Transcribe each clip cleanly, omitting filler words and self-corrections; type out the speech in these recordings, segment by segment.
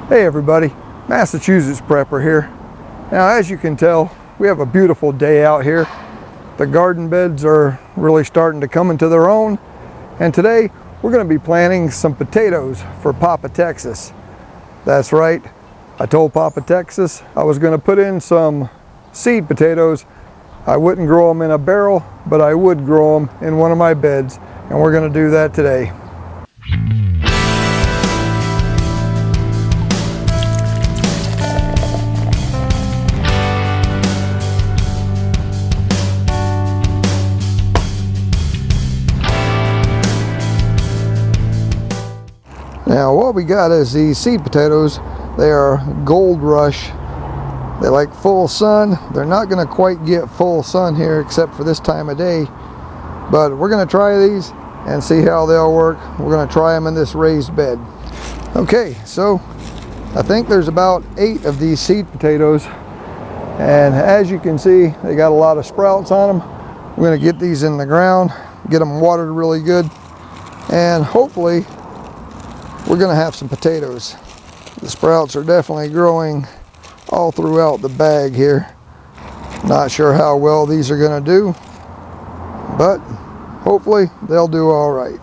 Hey everybody, Massachusetts Prepper here. Now as you can tell, we have a beautiful day out here. The garden beds are really starting to come into their own, and today we're going to be planting some potatoes for Papa Texas. That's right, I told Papa Texas I was going to put in some seed potatoes. I wouldn't grow them in a barrel, but I would grow them in one of my beds, and we're going to do that today. Now what we got is these seed potatoes. They are Gold Rush. They like full sun. They're not going to quite get full sun here except for this time of day, but we're going to try these and see how they'll work. We're going to try them in this raised bed. Okay, so I think there's about 8 of these seed potatoes, and as you can see, they got a lot of sprouts on them. We're going to get these in the ground, get them watered really good, and hopefully we're going to have some potatoes. The sprouts are definitely growing all throughout the bag here. Not sure how well these are going to do, but hopefully they'll do all right.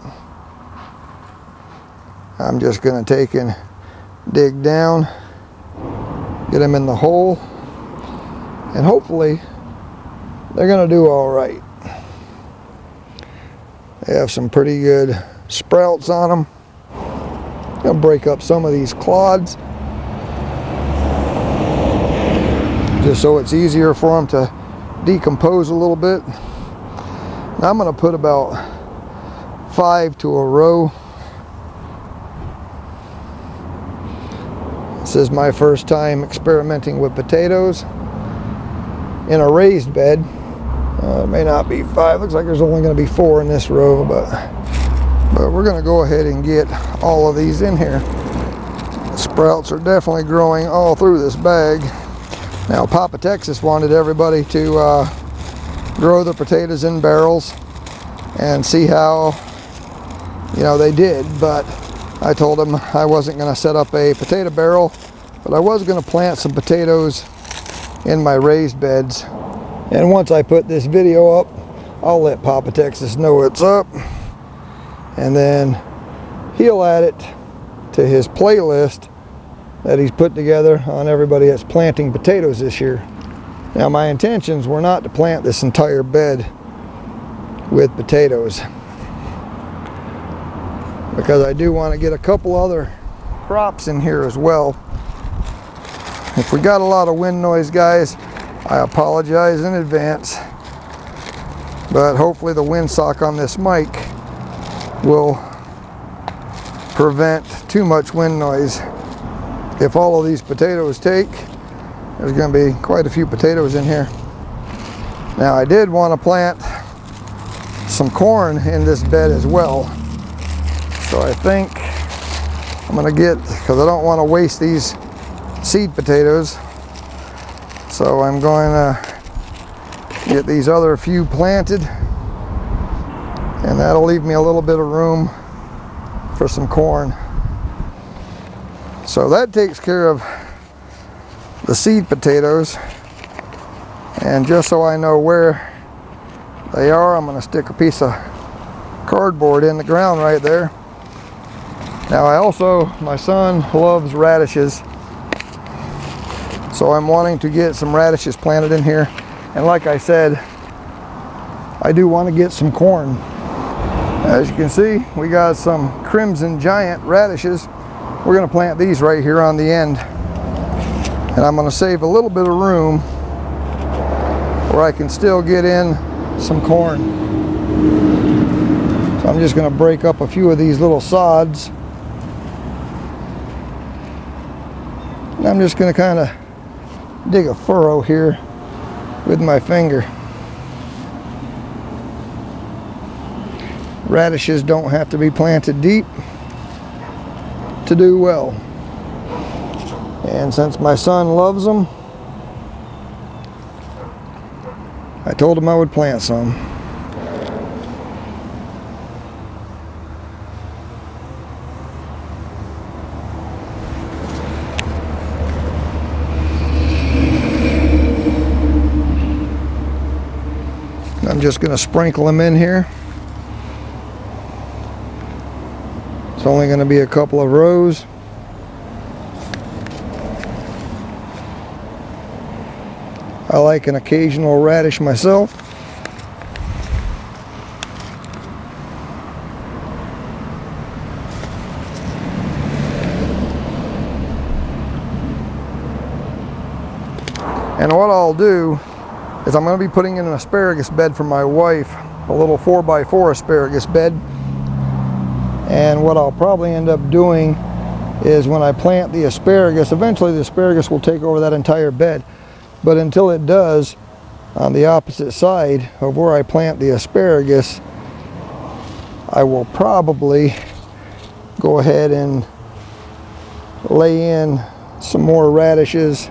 I'm just going to take and dig down, get them in the hole, and hopefully they're going to do all right. They have some pretty good sprouts on them. I'll break up some of these clods just so it's easier for them to decompose a little bit. Now I'm going to put about 5 to a row. This is my first time experimenting with potatoes in a raised bed. It may not be 5. Looks like there's only going to be 4 in this row, but we're going to go ahead and get all of these in here. The sprouts are definitely growing all through this bag. Now Papa Texas wanted everybody to grow the potatoes in barrels and see how they did, but I told them I wasn't going to set up a potato barrel, but I was going to plant some potatoes in my raised beds. And once I put this video up, I'll let Papa Texas know it's up, and then he'll add it to his playlist that he's put together on everybody that's planting potatoes this year. Now my intentions were not to plant this entire bed with potatoes, because I do want to get a couple other crops in here as well. If we got a lot of wind noise, guys, I apologize in advance, but hopefully the windsock on this mic will prevent too much wind noise. If all of these potatoes take, there's going to be quite a few potatoes in here. Now I did want to plant some corn in this bed as well, so I think I'm going to get, because I don't want to waste these seed potatoes, so I'm going to get these other few planted, and that'll leave me a little bit of room for some corn. So that takes care of the seed potatoes, and just so I know where they are, I'm going to stick a piece of cardboard in the ground right there. Now my son loves radishes, so I'm wanting to get some radishes planted in here, and like I said, I do want to get some corn. As you can see, we got some Crimson Giant radishes. We're going to plant these right here on the end, and I'm going to save a little bit of room where I can still get in some corn. So I'm just going to break up a few of these little sods, and I'm just going to kind of dig a furrow here with my finger. Radishes don't have to be planted deep to do well, and since my son loves them, I told him I would plant some. just going to sprinkle them in here. It's only going to be a couple of rows. I like an occasional radish myself. And what I'll do is I'm going to be putting in an asparagus bed for my wife, a little 4x4 asparagus bed. And what I'll probably end up doing is when I plant the asparagus, eventually the asparagus will take over that entire bed. But until it does, on the opposite side of where I plant the asparagus, I will probably go ahead and lay in some more radishes.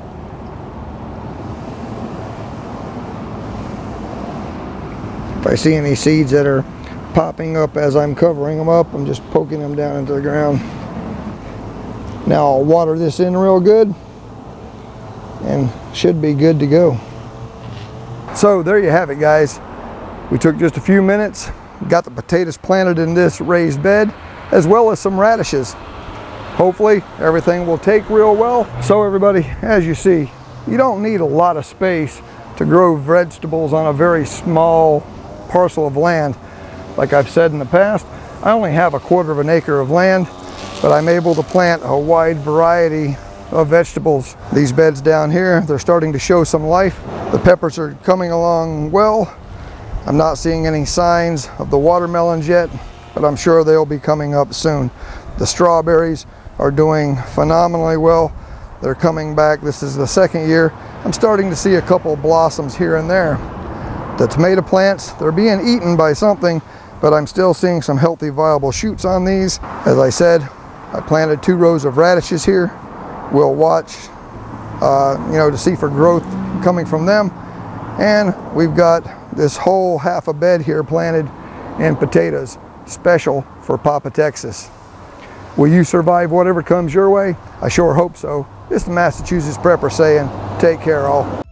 If I see any seeds that are popping up as I'm covering them up, I'm just poking them down into the ground. Now I'll water this in real good and should be good to go. So there you have it, guys. We took just a few minutes, got the potatoes planted in this raised bed, as well as some radishes. Hopefully everything will take real well. So everybody, as you see, you don't need a lot of space to grow vegetables on a very small parcel of land. Like I've said in the past, I only have 1/4 of an acre of land, but I'm able to plant a wide variety of vegetables. These beds down here, they're starting to show some life. The peppers are coming along well. I'm not seeing any signs of the watermelons yet, but I'm sure they'll be coming up soon. The strawberries are doing phenomenally well. They're coming back. This is the second year. I'm starting to see a couple blossoms here and there. The tomato plants, they're being eaten by something, but I'm still seeing some healthy, viable shoots on these. As I said, I planted 2 rows of radishes here. We'll watch, to see for growth coming from them. And we've got this whole half a bed here planted in potatoes, special for Papa Texas. Will you survive whatever comes your way? I sure hope so. This is the Massachusetts Prepper saying, take care all.